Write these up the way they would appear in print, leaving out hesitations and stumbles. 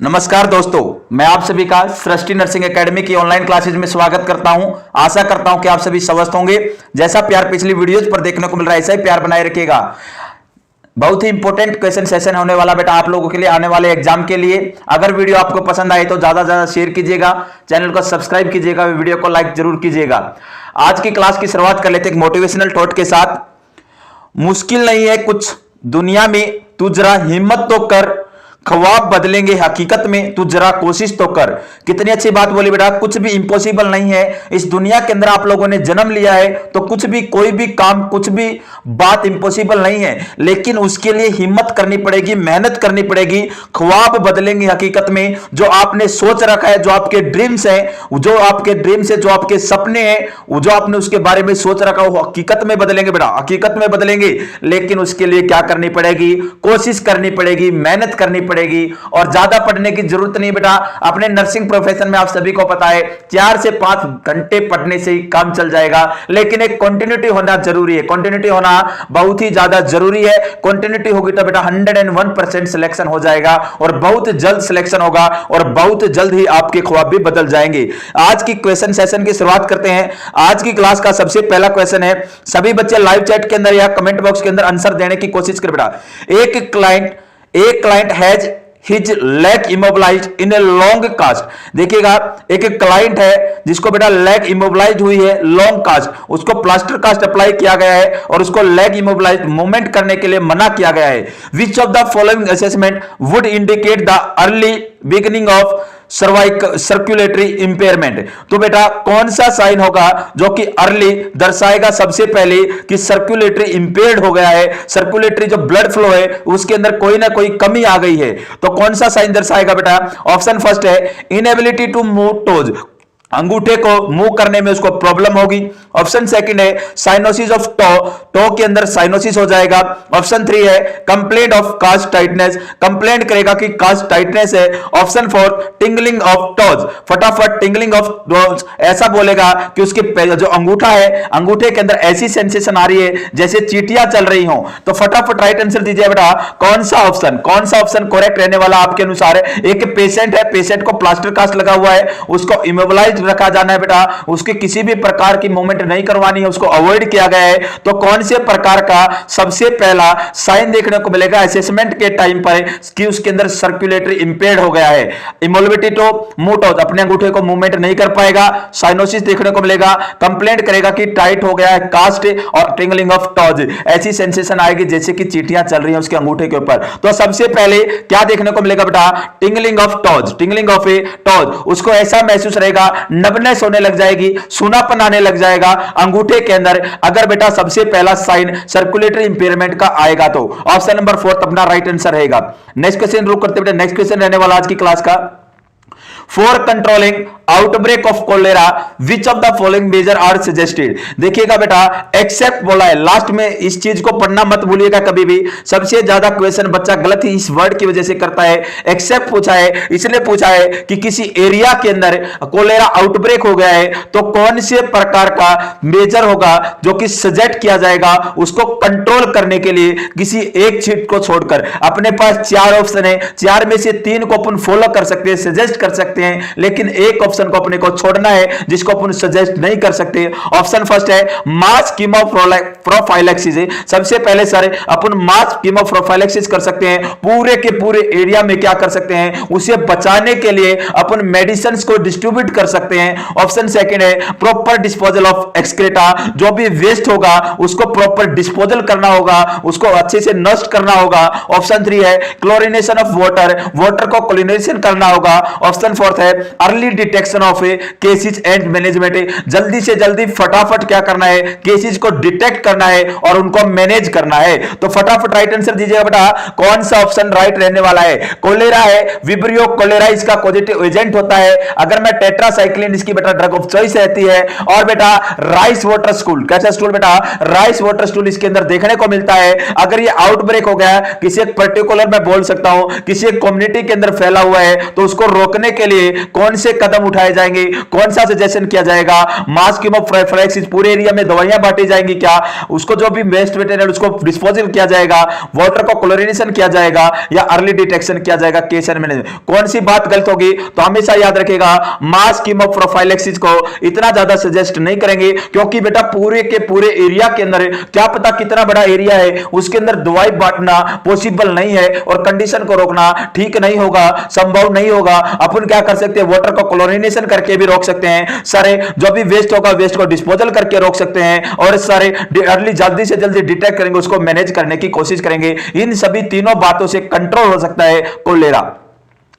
नमस्कार दोस्तों, मैं आप सभी का सृष्टि नर्सिंग एकेडमी की ऑनलाइन क्लासेज में स्वागत करता हूं। आशा करता हूं कि आप सभी स्वस्थ होंगे। जैसा प्यार पिछली वीडियोज पर देखने को मिल रहा है, ऐसा ही प्यार बनाए रखिएगा। बहुत ही इंपॉर्टेंट क्वेश्चन सेशन होने वाला बेटा आप लोगों के लिए आने वाले एग्जाम के लिए। अगर वीडियो आपको पसंद आए तो ज्यादा से ज्यादा शेयर कीजिएगा, चैनल को सब्सक्राइब कीजिएगा, वीडियो को लाइक जरूर कीजिएगा। आज की क्लास की शुरुआत कर लेते हैं एक मोटिवेशनल थॉट के साथ। मुश्किल नहीं है कुछ दुनिया में, तू जरा हिम्मत तो कर, ख्वाब बदलेंगे हकीकत में, तू जरा कोशिश तो कर। कितनी अच्छी बात बोली बेटा। कुछ भी इंपॉसिबल नहीं है इस दुनिया के अंदर। आप लोगों ने जन्म लिया है तो कुछ भी, कोई भी काम, कुछ भी बात इंपॉसिबल नहीं है, लेकिन उसके लिए हिम्मत करनी पड़ेगी, मेहनत करनी पड़ेगी। ख्वाब बदलेंगे हकीकत में। जो आपने सोच रखा है, जो आपके ड्रीम्स हैं, जो आपके ड्रीम्स है, जो आपके सपने हैं, जो आपने उसके बारे में सोच रखा हो, हकीकत में बदलेंगे बेटा, हकीकत में बदलेंगे। लेकिन उसके लिए क्या करनी पड़ेगी? कोशिश करनी पड़ेगी, मेहनत करनी पड़ेगी। और ज्यादा पढ़ने की जरूरत नहीं बेटा। अपने नर्सिंग प्रोफेशन में आप सभी को पता है 4 से 5 घंटे पढ़ने से ही काम चल जाएगा, लेकिन एक कंटिन्यूटी होना जरूरी है। कंटिन्यूटी होना बहुत ही ज्यादा जरूरी है। कंटिन्यूटी होगी तो बेटा 101% सिलेक्शन हो जाएगा और बहुत जल्द सिलेक्शन होगा और बहुत जल्द ही आपके ख्वाब भी बदल जाएंगे। आज की क्वेश्चन सेशन की शुरुआत करते हैं। आज की क्लास का सबसे पहला क्वेश्चन है, सभी बच्चे लाइव चैट के अंदर या कमेंट बॉक्स के अंदर आंसर देने की कोशिश करें बेटा। एक client has his leg immobilised in a long cast. देखिएगा, एक क्लाइंट है जिसको बेटा लेग इमोबिलाइज हुई है लॉन्ग कास्ट, उसको प्लास्टर कास्ट अप्लाई किया गया है और उसको लेग इमोबिलाइज मूवमेंट करने के लिए मना किया गया है। Which of the following assessment would indicate the early beginning of circulatory impairment. तो बेटा कौन सा साइन होगा जो कि अर्ली दर्शाएगा सबसे पहले कि सर्कुलेटरी इंपेयर्ड हो गया है, सर्कुलेटरी जो ब्लड फ्लो है उसके अंदर कोई ना कोई कमी आ गई है। तो कौन सा साइन दर्शाएगा बेटा? ऑप्शन फर्स्ट है इनएबिलिटी टू मूव टोज, अंगूठे को मूव करने में उसको प्रॉब्लम होगी। ऑप्शन सेकंड है साइनोसिस ऑफ टो के अंदर साइनोसिस हो जाएगा। ऑप्शन 3 है complaint of cast tightness, complaint करेगा कि कास्ट टाइटनेस है। ऑप्शन 4 टिंगलिंग ऑफ टोज, फटाफट टिंगलिंग ऑफ टोज, ऐसा बोलेगा कि उसके जो अंगूठा है, अंगूठे के अंदर ऐसी सेंसेशन आ रही है जैसे चींटियां चल रही हो। तो फटाफट राइट आंसर दीजिए बेटा। कौन सा ऑप्शन करेक्ट रहने वाला आपके अनुसार है? एक पेशेंट है, पेशेंट को प्लास्टर कास्ट लगा हुआ है, उसको इमोबिलाइज रखा जाना है बेटा, उसके किसी भी प्रकार की मूवमेंट नहीं करवानी है, उसको अवॉइड किया गया है। तो कौन से प्रकार का सबसे पहला साइन देखने को मिलेगा असेसमेंट के टाइम पर कि उसके अंदर सर्कुलेटरी इंपेयर्ड हो गया है? इमोबिलिटी टू मूव टोज, अपने अंगूठे को मूवमेंट नहीं कर पाएगा। साइनोसिस देखने को मिलेगा, कंप्लेंट करेगा कि टाइट हो गया है कास्ट, और टिंगलिंग ऑफ टोज, ऐसी सेंसेशन आएगी जैसे कि चींटियां चल रही हैं उसके अंगूठे के ऊपर। तो सबसे पहले क्या देखने को मिलेगा बेटा? Tingling of toes, tingling of A toes. उसको ऐसा महसूस रहेगा, नबनेस होने लग जाएगी, सूनापन आने लग जाएगा अंगूठे के अंदर, अगर बेटा सबसे पहला साइन सर्कुलेटरी इंपेयरमेंट का आएगा तो। ऑप्शन नंबर 4 अपना राइट आंसर रहेगा। नेक्स्ट क्वेश्चन रुक करते बेटा। नेक्स्ट क्वेश्चन रहने वाला आज की क्लास का, for controlling outbreak of cholera which of the following measures are suggested. देखिएगा बेटा, एक्सेप्ट बोला है लास्ट में, इस चीज को पढ़ना मत भूलिएगा कभी भी। सबसे ज्यादा क्वेश्चन बच्चा गलत ही इस वर्ड की वजह से करता है। एक्सेप्ट पूछा है, इसलिए पूछा है कि किसी एरिया के अंदर कोलेरा आउटब्रेक हो गया है तो कौन से प्रकार का मेजर होगा जो कि सजेस्ट किया जाएगा उसको कंट्रोल करने के लिए, किसी एक चीज को छोड़कर। अपने पास 4 ऑप्शन है, 4 में से 3 को अपन फॉलो कर सकते हैं, सजेस्ट कर सकते हैं, लेकिन एक ऑप्शन को अपने को छोड़ना है जिसको अपन सजेस्ट नहीं कर सकते। ऑप्शन फर्स्ट है मास कीमोप्रोफाइलेक्सिस। सबसे पहले सर अपन मास कीमोप्रोफाइलेक्सिस कर सकते हैं, पूरे के पूरे एरिया में क्या कर सकते हैं, उसे बचाने के लिए अपन मेडिसिन को डिस्ट्रीब्यूट कर सकते हैं। ऑप्शन सेकंड है प्रॉपर डिस्पोजल ऑफ एक्सक्रेटा, जो भी वेस्ट होगा उसको प्रॉपर डिस्पोजल करना होगा, उसको अच्छे से नष्ट करना होगा। ऑप्शन 3 है क्लोरिनेशन ऑफ वाटर, वाटर को क्लोरिनेशन करना होगा। ऑप्शन 4 है early detection of cases and management, जल्दी से जल्दी फटाफट क्या करना है, केसेस को डिटेक्ट करना है और उनको मैनेज करना है। तो फटाफट राइट आंसर दीजिएगा बेटा, कौन सा ऑप्शन राइट रहने वाला है? कोलेरा है, विब्रियो कोलेरा इसका पॉजिटिव एजेंट होता है। अगर मैं टेट्रासाइक्लिन इसकी बेटा ड्रग ऑफ चॉइस रहती है। और बेटा राइस वाटर स्टूल, कैसा स्टूल बेटा? राइस वाटर स्टूल इसके अंदर देखने को मिलता है। अगर ये आउटब्रेक हो गया किसी एक पर्टिकुलर, मैं बोल सकता हूं किसी एक कम्युनिटी के अंदर फैला हुआ है, तो उसको रोकने के लिए कौन से कदम उठाए जाएंगे, कौन सा सजेशन किया जाएगा, मास कीमोप्रोफिलैक्सिस पूरे एरिया में दवाइयां बांटी जाएंगी क्या, उसको जो भी वेस्ट मटेरियल उसको डिस्पोजल किया जाएगा, वाटर को क्लोरिनेशन किया जाएगा या अर्ली डिटेक्शन किया जाएगा, केस एंड मैनेजमेंट, कौन सी बात गलत होगी। तो हमेशा याद रखिएगा मास कीमोप्रोफिलैक्सिस को इतना ज्यादा सजेस्ट नहीं करेंगे, क्योंकि बेटा पूरे के पूरे एरिया के अंदर क्या पता कितना बड़ा एरिया है, उसके अंदर दवाई बांटना पॉसिबल नहीं है और कंडीशन को रोकना ठीक नहीं होगा, संभव नहीं होगा। अपन क्या कर सकते हैं, वाटर को क्लोरिनेशन करके भी रोक सकते हैं, सारे जो भी वेस्ट होगा वेस्ट को डिस्पोजल करके रोक सकते हैं, और सारे अर्ली जल्दी से जल्दी डिटेक्ट करेंगे, उसको मैनेज करने की कोशिश करेंगे। इन सभी तीनों बातों से कंट्रोल हो सकता है कोलेरा।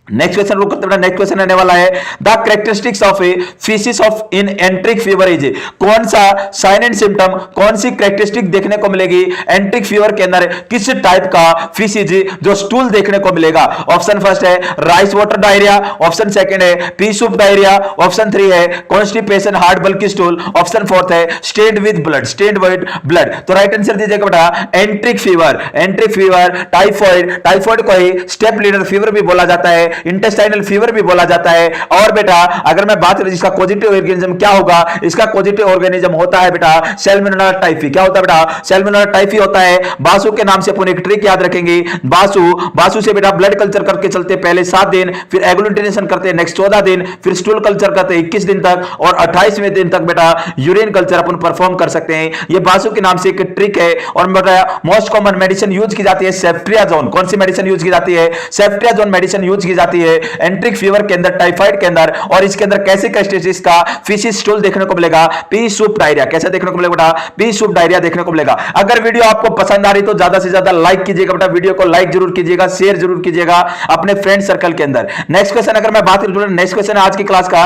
नेक्स्ट क्वेश्चन रुक करते, नेक्स्ट क्वेश्चन आने वाला है, the characteristics of a faeces of an enteric fever is, कौन सा साइन एंड सिम्टम, कौन सी कैरेक्टरिस्टिक देखने को मिलेगी एंट्रिक फीवर के अंदर, किस टाइप का फीसिस जो स्टूल देखने को मिलेगा। ऑप्शन फर्स्ट है rice water diarrhoea, option second है पी सूप डायरिया, ऑप्शन 3 है कॉन्स्टिपेशन हार्ड बल्की स्टूल, ऑप्शन 4 है स्टेन्ड विद ब्लड। तो राइट आंसर दीजिएगा बेटा एंट्रिक फीवर। एंट्रिक फीवर टाइफॉइड को ही स्टेप लीडर फीवर भी बोला जाता है, इंटेस्टाइनल फीवर भी बोला जाता है। और बेटा अगर मैं बात करूं इसका पॉजिटिव ऑर्गेनिज्म क्या होगा, इसका पॉजिटिव ऑर्गेनिज्म होता है बेटा सैल्मोनेला टाइफी। क्या होता है बेटा, सैल्मोनेला टाइफी होता है। बासु के नाम से अपन एक ट्रिक याद रखेंगे, बासु से बेटा ब्लड कल्चर करके चलते पहले 7 दिन, फिर एग्लूटिनेशन करते नेक्स्ट 14 दिन, फिर स्टूल कल्चर करते 21 दिन तक, और 28वें दिन तक बेटा यूरिन कल्चर अपन परफॉर्म कर सकते हैं। ये बासु के नाम से एक ट्रिक है। और बेटा मोस्ट कॉमन मेडिसिन यूज की जाती है सेफ्ट्रियाजोन। कौन सी मेडिसिन यूज की जाती है, सेफ्ट्रियाजोन मेडिसिन यूज की जाती है एंट्रिक फीवर के अंदर, टाइफाइड के अंदर। और इसके अंदर कैसे कैरेक्टरिस्टिक्स का फीसिस स्टूल देखने को मिलेगा, पी सूप डायरिया। कैसे देखने को मिलेगा बेटा, पी सूप डायरिया देखने को मिलेगा। अगर वीडियो आपको पसंद आ रही तो ज्यादा से ज्यादा लाइक कीजिएगा बेटा, वीडियो को लाइक जरूर कीजिएगा, शेयर जरूर कीजिएगा अपने फ्रेंड सर्कल के अंदर। नेक्स्ट क्वेश्चन अगर मैं बात करूं, नेक्स्ट क्वेश्चन आज की क्लास का,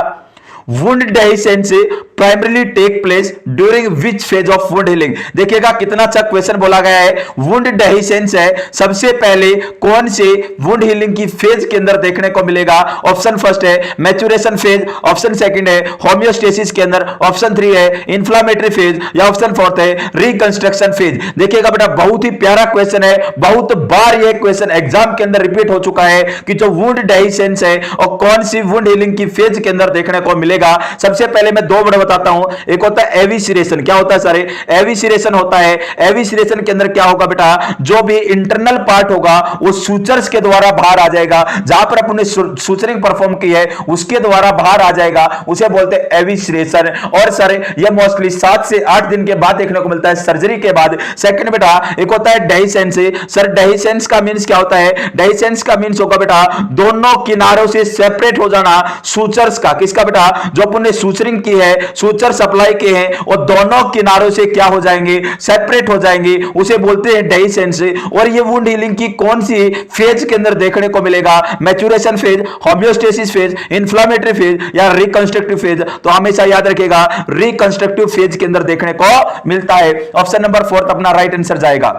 wound dehiscence primarily take place during which phase of wound healing. देखिएगा कितना अच्छा क्वेश्चन बोला गया है। वुंड डेहिसेंस है सबसे पहले कौन से वुंड हीलिंग की फेज के अंदर देखने को मिलेगा। ऑप्शन फर्स्ट है मैच्योरेशन फेज, ऑप्शन सेकंड है होमियोस्टेसिस के अंदर, ऑप्शन 3 है इंफ्लामेटरी फेज, या ऑप्शन 4 है रिकंस्ट्रक्शन फेज। देखिएगा बेटा बहुत ही प्यारा क्वेश्चन है, बहुत बार यह क्वेश्चन एग्जाम के अंदर रिपीट हो चुका है कि जो वुंड डेहिसेंस है और कौन सी वुंड हीलिंग की फेज के अंदर देखने को मिलेगा। सबसे पहले मैं 2 वर्ड बताता हूं, एक होता है एविसिरेशन। क्या होता है सारे, एविसिरेशन होता है। एविसिरेशन के अंदर क्या होगा बेटा, जो भी इंटरनल पार्ट होगा वो सूचर्स के द्वारा बाहर आ जाएगा, जहां पर अपने सूचरिंग परफॉर्म की है उसके द्वारा बाहर आ जाएगा, उसे बोलते हैं एविसिरेशन। और सर ये मोस्टली 7 से 8 दिन के बाद देखने को मिलता है सर्जरी के बाद। सेकंड बेटा एक होता है डेहिसेंस। सर डेहिसेंस का मींस क्या होता है, डेहिसेंस का मींस होगा बेटा दोनों किनारों से सेपरेट हो जाना सूचर्स का। किसका बेटा, जो अपने सूचरिंग की है, सूचर सप्लाई के हैं और दोनों किनारों से क्या हो जाएंगे, सेपरेट हो जाएंगे, उसे बोलते हैं डेहिसेंस। और ये वुंड हीलिंग की कौन सी फेज के अंदर देखने को मिलेगा, maturation phase, homeostasis phase, inflammatory phase या रिकंस्ट्रक्टिव फेज। तो हमेशा याद रखिएगा रिकंस्ट्रक्टिव फेज के अंदर देखने को मिलता है। ऑप्शन नंबर 4 अपना राइट आंसर जाएगा।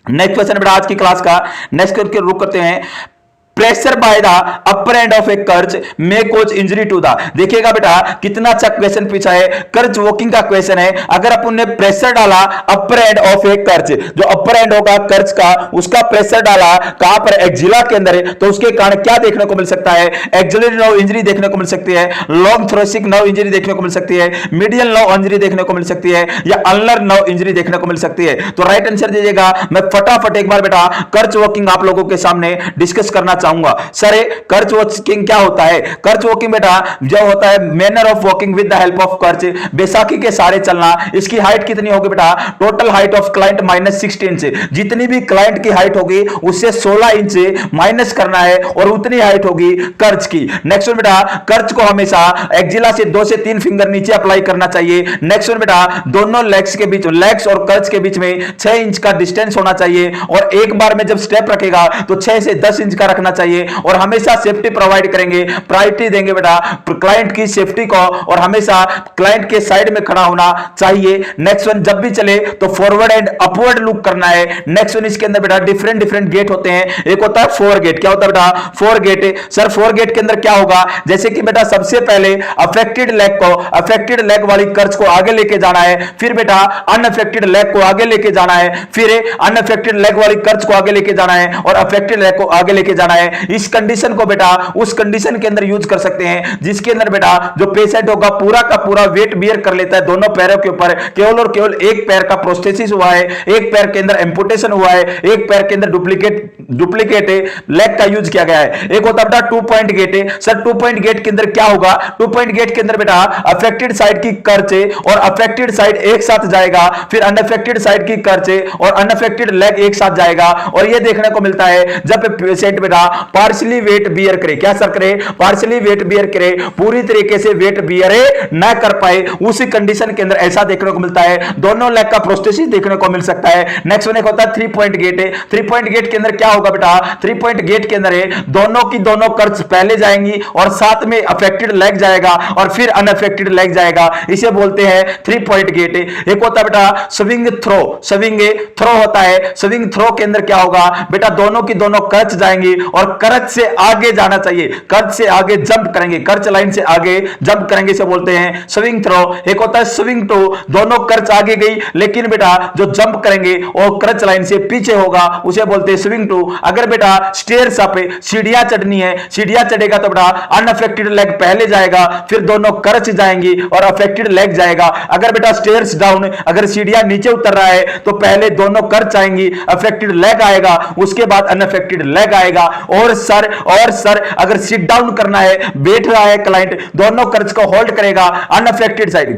नेक्स्ट क्वेश्चन बेटा आज की क्लास का, नेक्स्ट करके रुक करते हैं, pressure by the upper end of a crutch may cause injury to the. देखिएगा बेटा कितना अच्छा क्वेश्चन पूछा है, कर्च वॉकिंग का क्वेश्चन है। अगर अपन ने प्रेशर डाला अपर एंड ऑफ ए कर्च, जो अपर एंड होगा कर्च का, उसका प्रेशर डाला कहां पर, एक्जिला के अंदर है, तो उसके कारण क्या देखने को मिल सकता है, एक्जिलरी नर्व इंजरी देखने को मिल सकती है, लॉन्ग थोरेसिक नर्व इंजरी देखने को मिल सकती है, मीडियल नर्व इंजरी देखने को मिल सकती है, या अल्नर नर्व इंजरी देखने को मिल सकती है। तो राइट आंसर दीजिएगा। मैं फटाफट एक बार बेटा कर्च वॉकिंग आप लोगों के सामने डिस्कस करना चाहूंगा। सर कर्च वॉकिंग क्या होता है, कर्च वॉकिंग बेटा जो होता है manner of walking with the help of crutch, बैसाखी के सारे चलना। इसकी हाइट कितनी होगी बेटा, total height of client -16 inch. जितनी भी क्लाइंट की हाइट होगी उससे 16 इंच माइनस करना है और उतनी हाइट होगी कर्च की। नेक्स्ट बेटा कर्च को हमेशा एक्जिला से 2 से 3 फिंगर नीचे अप्लाई करना चाहिए। नेक्स्ट बेटा दोनों लेग्स के बीच, लेग्स और कर्च के बीच में 6 इंच का डिस्टेंस होना चाहिए, और एक बार में जब स्टेप रखेगा तो 6 से 10 इंच का रखना चाहिए। और हमेशा सेफ्टी प्रोवाइड करेंगे, प्रायोरिटी देंगे बेटा क्लाइंट की सेफ्टी को, और हमेशा क्लाइंट के साइड में खड़ा होना चाहिए। नेक्स्ट वन जब भी चले तो फॉरवर्ड एंड अपवर्ड लुक करना है। नेक्स्ट वन इसके अंदर बेटा डिफरेंट गेट होते हैं। एक होता है 4 गेट। क्या होता है बेटा, 4 गेट। सर 4 गेट के अंदर क्या होगा, जैसे कि बेटा सबसे पहले अफेक्टेड लेग को, अफेक्टेड लेग वाली कर्च को आगे लेके जाना है, फिर बेटा अनअफेक्टेड लेग को आगे लेके जाना है, फिर अनअफेक्टेड लेग वाली कर्च को आगे लेके जाना है और अफेक्टेड लेग को आगे लेके जाना है। हैं, इस कंडीशन को बेटा उस कंडीशन के अंदर यूज कर सकते हैं जिसके अंदर बेटा जो पेशेंट होगा पूरा का पूरा वेट बियर कर लेता है दोनों पैरों के ऊपर, केवल और केवल एक पैर का प्रोस्थेसिस हुआ है, एक पैर के अंदर एम्पुटेशन हुआ है, एक पैर के अंदर डुप्लीकेट लेग का यूज किया गया है। एक होता बेटा 2 पॉइंट गेट है। सर 2 पॉइंट गेट के अंदर क्या होगा? 2 पॉइंट गेट के अंदर बेटा अफेक्टेड साइड की कर्चे और अफेक्टेड साइड एक साथ जाएगा, फिर अनअफेक्टेड साइड की कर्चे और अनअफेक्टेड लेग एक साथ जाएगा। और यह देखने को मिलता है जब पेशेंट बेटा पार्शियली वेट बियर करे, क्या सर करे? पार्शियली वेट बियर करे, पूरी तरीके से वेट बियर ना कर पाए, उसी कंडीशन के अंदर ऐसा देखने को मिलता है। दोनों लेग का प्रोस्थेसिस देखने को मिल सकता है। नेक्स्ट वन एक होता है 3 पॉइंट गेट है। 3 पॉइंट गेट के अंदर क्या होगा बेटा? 3 पॉइंट गेट के अंदर दोनों की दोनों कर्च पहले जाएंगी और साथ में अफेक्टेड लेग जाएगा और फिर अनअफेक्टेड लेग जाएगा, इसे बोलते हैं 3 पॉइंट गेट। एक होता है बेटा स्विंग थ्रो। स्विंग थ्रो होता है। स्विंग थ्रो के अंदर क्या होगा बेटा? दोनों की दोनों कर्च जाएंगी और कर्च से आगे जाना चाहिए, कर्च से आगे जंप करेंगे, कर्च लाइन से आगे जंप करेंगे, इसे बोलते हैं स्विंग थ्रो। एक होता है स्विंग टू, दोनों कर्च आगे गई लेकिन बेटा जो जंप करेंगे वो कर्च लाइन से पीछे होगा, उसे बोलते हैं स्विंग टू। अगर बेटा स्टेयर्स अप सीढ़ियां चढ़नी है, सीढ़ियां चढ़ेगा तो बेटा अनअफेक्टेड लेग पहले जाएगा, फिर दोनों कर्च जाएंगी और अफेक्टेड लेग जाएगा। अगर बेटा स्टेयर्स डाउन, अगर सीढ़ियां नीचे उतर रहा है तो पहले दोनों कर्च आएंगी, अफेक्टेड लेग आएगा, उसके बाद अनअफेक्टेड लेग आएगा। और सर अगर सिट डाउन करना है, बैठ रहा है क्लाइंट, दोनों कर्च को होल्ड करेगा, अनअफेक्टेड साइड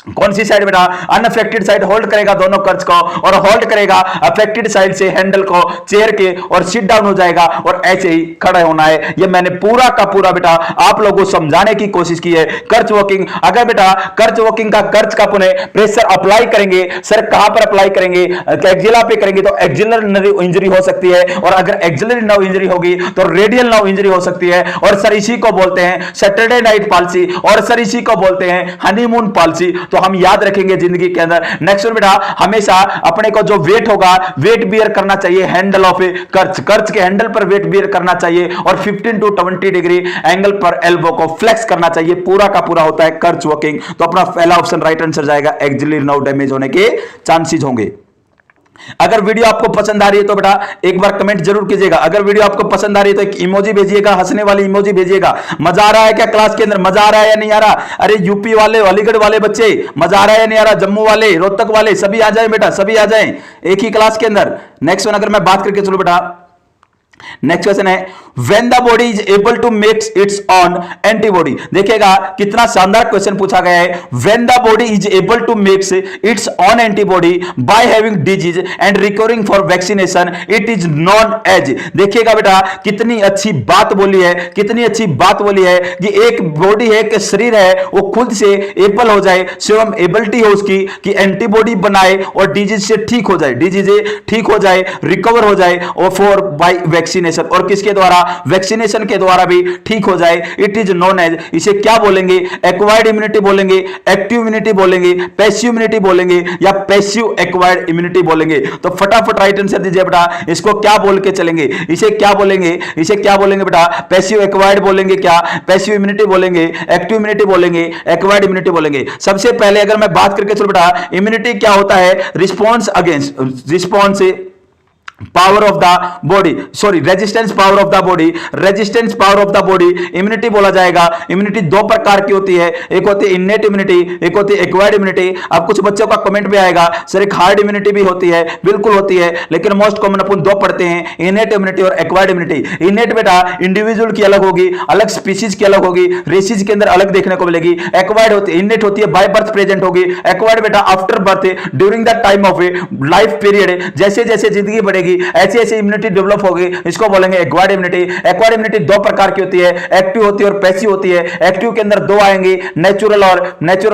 कौन सी साइड बेटा? अनअफेक्टेड साइड होल्ड करेगा दोनों कर्च को और होल्ड करेगा अफेक्टेड साइड से हैंडल को चेयर के और सिट डाउन हो जाएगा और ऐसे ही खड़े होना है। ये मैंने पूरा का पूरा बेटा आप लोगों को समझाने की कोशिश की है। कर्च वॉकिंग, अगर बेटा कर्च वॉकिंग का कर्च का पुनः प्रेशर अप्लाई करेंगे, सर कहां पर अप्लाई करेंगे? एक्जिला पे करेंगे तो एक्जिलर नर्व इंजरी हो सकती है, और अगर एक्जिलरी नर्व इंजरी होगी तो रेडियल नर्व इंजरी हो सकती है। और सर इसी को बोलते हैं सैटरडे नाइट पॉलिसी, और सर इसी को बोलते हैं हनीमून पॉलिसी। तो हम याद रखेंगे जिंदगी के अंदर। नेक्स्ट बेटा हमेशा अपने को जो वेट होगा वेट बियर करना चाहिए हैंडल ऑफ कर्च, कर्च के हैंडल पर वेट बियर करना चाहिए और 15 to 20 डिग्री एंगल पर एल्बो को फ्लेक्स करना चाहिए। पूरा का पूरा होता है कर्च वॉकिंग। तो अपना पहला ऑप्शन राइट आंसर जाएगा, एक्जिलरी नर्व डैमेज होने के चांसेस होंगे। अगर वीडियो आपको पसंद आ रही है तो बेटा एक बार कमेंट जरूर कीजिएगा। अगर वीडियो आपको पसंद आ रही है तो एक इमोजी भेजिएगा, हंसने वाली इमोजी भेजिएगा। मजा आ रहा है क्या क्लास के अंदर? मजा आ रहा है या नहीं आ रहा? अरे यूपी वाले, अलीगढ़ वाले बच्चे मजा आ रहा है या नहीं आ रहा? जम्मू वाले, रोहतक वाले, सभी आ जाए बेटा, सभी आ जाए एक ही क्लास के अंदर। नेक्स्ट वन अगर मैं बात करके चलो बेटा, नेक्स्ट क्वेश्चन है when the body is able to makes its own antibody. देखिएगा कितना शानदार क्वेश्चन पूछा गया है। When the body is able to makes its own antibody by having disease and recovering for vaccination it is known as. देखिएगा बेटा कितनी अच्छी बात बोली है, कितनी अच्छी बात बोली है कि एक बॉडी है, एक शरीर है, वो खुद से एबल हो जाए, स्वयं एबिलिटी हो उसकी कि एंटीबॉडी बनाए और डिजीज से ठीक हो जाए, डिजीज ठीक हो जाए, रिकवर हो जाए और फॉर बाय वैक्सीनेशन, और किसके द्वारा? वैक्सीनेशन के द्वारा भी ठीक हो जाए। इट इज नोन एज, इसे क्या बोलेंगे? एक्वायर्ड इम्यूनिटी बोलेंगे, एक्टिव इम्यूनिटी बोलेंगे, पैसिव इम्यूनिटी बोलेंगे या पैसिव एक्वायर्ड इम्यूनिटी बोलेंगे। तो फटाफट राइट आंसर दीजिए बेटा, इसको क्या बोल के चलेंगे? इसे क्या बोलेंगे? इसे क्या बोलेंगे बेटा? पैसिव एक्वायर्ड बोलेंगे, क्या पैसिव इम्यूनिटी बोलेंगे, एक्टिव इम्यूनिटी बोलेंगे, एक्वायर्ड इम्यूनिटी बोलेंगे। सबसे पहले अगर मैं बात करके चलो बेटा, इम्यूनिटी क्या होता है? Response against, response power of the body, sorry resistance power of the body, resistance power of the body immunity बोला जाएगा। इम्यूनिटी दो प्रकार की होती है, एक होती है इन्नेट इम्यूनिटी, एक होती है एक्वायर्ड इम्यूनिटी। अब कुछ बच्चों का कमेंट भी आएगा सर एक हार्ड इम्यूनिटी भी होती है, बिल्कुल होती है, लेकिन मोस्ट कॉमन अपन दो पढ़ते हैं, इन्नेट इम्यूनिटी और एक्वायर्ड इम्यूनिटी। इन्नेट बेटा इंडिविजुअल की अलग होगी, अलग स्पीशीज की अलग होगी, रेसिस के अंदर अलग देखने को मिलेगी। एक्वायर्ड होती है, इन्नेट होती है बाय बर्थ प्रेजेंट होगी, एक्वायर्ड बेटा after birth during the time of life period, जैसे जैसे जिंदगी बढ़ेगी ऐसी ऐसी इम्यूनिटी डेवलप होगी, इसको बोलेंगे एक्वायर्ड इम्यूनिटी। एक्वायर्ड इम्यूनिटी दो प्रकार की होती है, एक्टिव होती है और पैसिव होती है। एक्टिव के अंदर दो आएंगे, नेचुरल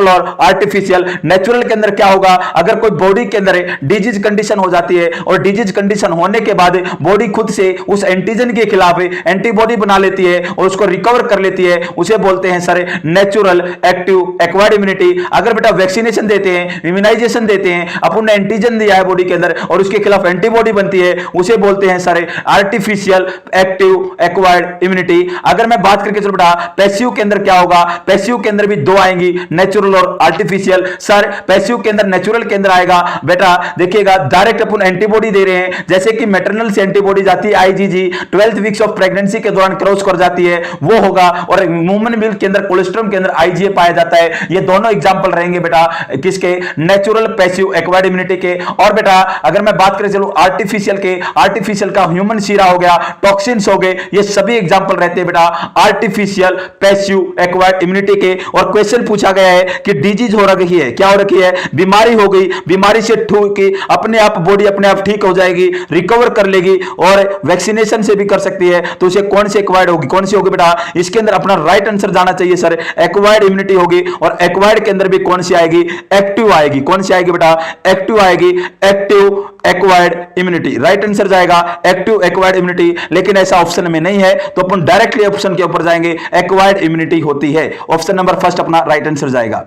और आर्टिफिशियल। नेचुरल के अंदर क्या होगा? अगर कोई बॉडी के अंदर डिजीज कंडीशन हो जाती है और डिजीज कंडीशन होने के बाद बॉडी खुद से उस एंटीजन के खिलाफ एंटीबॉडी बना लेती है और उसको रिकवर कर लेती है, उसे बोलते हैं sir natural, active, acquired immunity. अगर बेटा वैक्सीनेशन देते हैं, इम्यूनाइजेशन देते हैं, अपन ने एंटीजन दिया है बॉडी के अंदर और उसके खिलाफ एंटीबॉडी बनती जाती है उसे बोलते हैं sir artificial active acquired immunity. अगर मैं बात करके चलो बेटा पैसिव के अंदर क्या होगा, पैसिव के अंदर भी दो आएंगी, नेचुरल और आर्टिफिशियल। सर पैसिव के अंदर नेचुरल के अंदर आएगा बेटा, देखिएगा डायरेक्ट अपन एंटीबॉडी दे रहे हैं, जैसे कि मैटरनल से एंटीबॉडी जाती है IgG 12th weeks of pregnancy के दौरान क्रॉस कर जाती है, वो होगा। और वुमन मिल्क के अंदर कोलेस्ट्रॉल के अंदर आईजीए पाया जाता है। ये दोनों एग्जांपल रहेंगे बेटा किसके, नेचुरल पैसिव एक्वायर्ड इम्यूनिटी के। और बेटा अगर मैं बात करें चलो आर्टिफिशियल के, आर्टिफिशियल का ह्यूमन सीरा हो गया, टॉक्सिन्स हो गए, ये सभी एग्जांपल रहते हैं बेटा आर्टिफिशियल पैसिव एक्वायर्ड इम्यूनिटी के। और क्वेश्चन पूछा गया है कि डिजीज हो रही है, क्या हो रखी है, बीमारी हो गई, बीमारी से अपने आप बॉडी अपने आप ठीक हो जाएगी, रिकवर कर लेगी और वैक्सीनेशन से भी कर सकती है, तो उसे कौन सी एक्वायर्ड होगी, कौन सी होगी बेटा, इसके अंदर अपना राइट आंसर जाना चाहिए सर एक्वायर्ड इम्यूनिटी होगी। और एक्वायर्ड के अंदर भी कौन सी आएगी, एक्टिव आएगी। कौन सी आएगी बेटा, एक्टिव आएगी, active acquired immunity. Right answer जाएगा एक्टिव एक्वायर्ड इम्यूनिटी, लेकिन ऐसा ऑप्शन में नहीं है तो अपन डायरेक्टली ऑप्शन के ऊपर जाएंगे, एक्वायर्ड इम्यूनिटी होती है। ऑप्शन नंबर फर्स्ट अपना राइट आंसर जाएगा।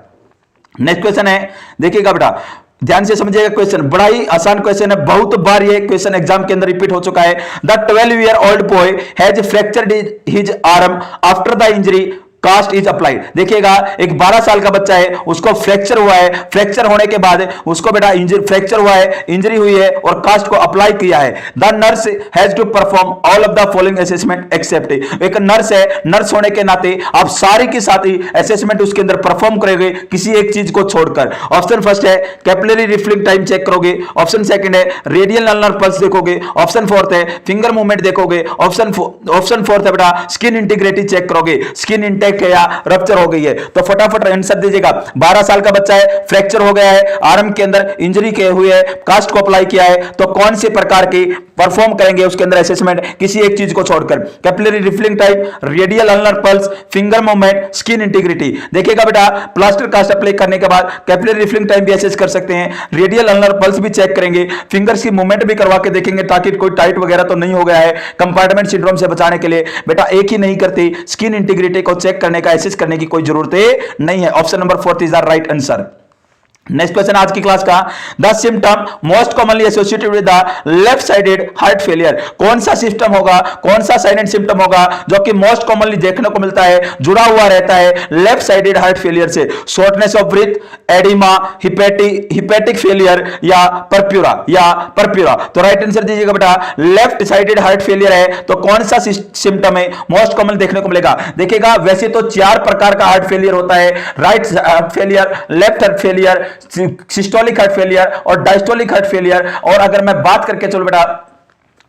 नेक्स्ट क्वेश्चन है, देखिएगा बेटा ध्यान से समझिएगा, क्वेश्चन बड़ा ही आसान क्वेश्चन है, बहुत बार ये क्वेश्चन एग्जाम के अंदर रिपीट हो चुका है। The 12-year-old boy has fractured his arm after the injury cast is applied. देखिएगा एक 12 साल का बच्चा है, उसको फ्रैक्चर हुआ है, फ्रैक्चर होने के बाद उसको बेटा फ्रैक्चर हुआ है, इंजरी हुई है और कास्ट को अप्लाई किया है। The nurse has to perform all of the following assessment except. एक नर्स है, नर्स होने के नाते आप सारी की सारी असेसमेंट उसके अंदर परफॉर्म करोगे किसी एक चीज को छोड़कर। ऑप्शन फर्स्ट है कैपिलरी रिफिलिंग टाइम चेक करोगे, ऑप्शन सेकंड है रेडियल अल्नर पल्स देखोगे, ऑप्शन फोर्थ है फिंगर मूवमेंट देखोगे, ऑप्शन फोर्थ है बेटा स्किन इंटीग्रिटी चेक करोगे, स्किन इंटेक या रप्चर हो गई है। तो फटाफट आंसर दीजिएगा। 12 साल का बच्चा है, फ्रैक्चर हो गया है, आर्म के अंदर इंजरी के हुए है, कास्ट को अप्लाई किया है, तो कौन से प्रकार की परफॉर्म करेंगे उसके अंदर असेसमेंट किसी एक चीज को छोड़कर, capillary refilling time, radial ulnar pulse, finger movement, skin integrity. देखिएगा बेटा प्लास्टर कास्ट अप्लाई करने के बाद कैपिलरी रिफिलिंग टाइम भी असेस कर सकते हैं, रेडियल अल्नर पल्स भी चेक करेंगे, फिंगर्स की मूवमेंट भी करवा के देखेंगे ताकि कोई टाइट वगैरह तो नहीं हो गया है, कंपार्टमेंट सिंड्रोम से बचाने के लिए बेटा एक ही नहीं करती, स्किन इंटीग्रिटी को चेक करने का एसेस करने की कोई जरूरत नहीं है। Option number 4 is the right answer. Next question आज की क्लास का, the symptom most commonly associated with the left sided heart failure. कौन सा सिस्टम होगा, कौन सा साइलेंट सिम्टम होगा जो कि मोस्ट कॉमनली देखने को मिलता है, जुड़ा हुआ रहता है लेफ्ट साइडेड हार्ट फेलियर से? Shortness of breath, oedema, hepatic failure या परप्यूरा। तो राइट आंसर दीजिएगा बेटा, लेफ्ट साइडेड हार्ट फेलियर है तो कौन सा सिम्टम है मोस्ट कॉमन देखने को मिलेगा? देखिएगा वैसे तो 4 प्रकार का हार्ट फेलियर होता है, right heart failure, left heart failure, systolic heart failure और डायस्टोलिक हार्ट फेलियर। और अगर मैं बात करके चलो बेटा